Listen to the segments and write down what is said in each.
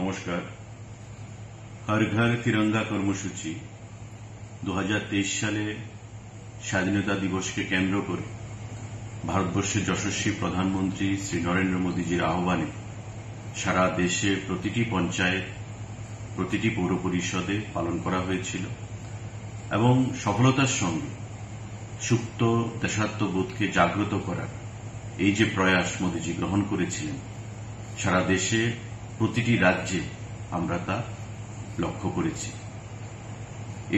নমস্কার। হর ঘর তিরঙ্গা কর্মসূচি 2023 সালে স্বাধীনতা দিবসকে কেন্দ্র করে ভারতবর্ষের যশস্বী প্রধানমন্ত্রী শ্রী নরেন্দ্র মোদীজির আহ্বানে সারা দেশে প্রতিটি পঞ্চায়েত, প্রতিটি পৌর পরিষদে পালন করা হয়েছিল এবং সফলতার সঙ্গে সুপ্ত দেশাত্মবোধকে জাগ্রত করার এই যে প্রয়াস মোদীজি গ্রহণ করেছিলেন, সারা দেশে প্রতিটি রাজ্যে আমরা তা লক্ষ্য করেছি।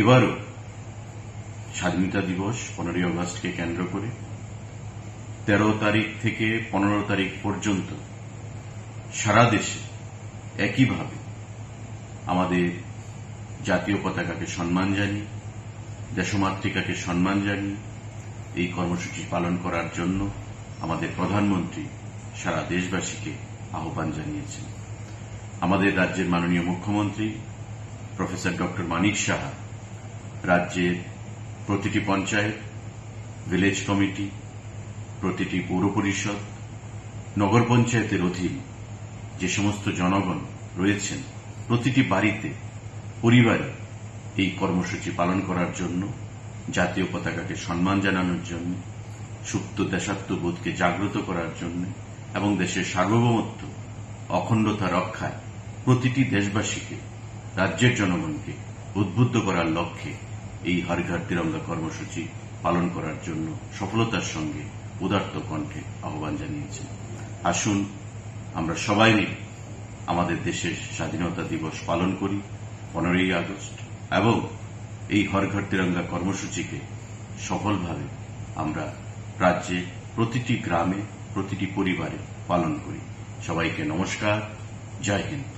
এবারও স্বাধীনতা দিবস 15ই আগস্টকে কেন্দ্র করে 13 তারিখ থেকে 15 তারিখ পর্যন্ত সারা দেশে একইভাবে আমাদের জাতীয় পতাকাকে সম্মান জানিয়ে, দেশমাতৃকাকে সম্মান জানিয়ে এই কর্মসূচি পালন করার জন্য আমাদের প্রধানমন্ত্রী সারা দেশবাসীকে আহ্বান জানিয়েছেন। আমাদের রাজ্যের মাননীয় মুখ্যমন্ত্রী প্রফেসর ডক্টর মানিক সাহা রাজ্যের প্রতিটি পঞ্চায়েত, ভিলেজ কমিটি, প্রতিটি পৌর পরিষদ, নগর পঞ্চায়েতের অধীন যে সমস্ত জনগণ রয়েছেন, প্রতিটি বাড়িতে, পরিবারে এই কর্মসূচি পালন করার জন্য, জাতীয় পতাকাকে সম্মান জানানোর জন্য, সুপ্ত দেশাত্মবোধকে জাগ্রত করার জন্য এবং দেশের সার্বভৌমত্ব, অখণ্ডতা রক্ষায় প্রতিটি দেশবাসীকে, রাজ্যের জনগণকে উদ্বুদ্ধ করার লক্ষ্যে এই হর ঘর তিরঙ্গা কর্মসূচি পালন করার জন্য সফলতার সঙ্গে উদাত্ত কণ্ঠে আহ্বান জানিয়েছেন। আসুন আমরা সবাই মিলে আমাদের দেশের স্বাধীনতা দিবস পালন করি 15ই আগস্ট এবং এই হর ঘর তিরঙ্গা কর্মসূচিকে সফলভাবে আমরা রাজ্যে প্রতিটি গ্রামে, প্রতিটি পরিবারে পালন করি। সবাইকে নমস্কার। জয় হিন্দ।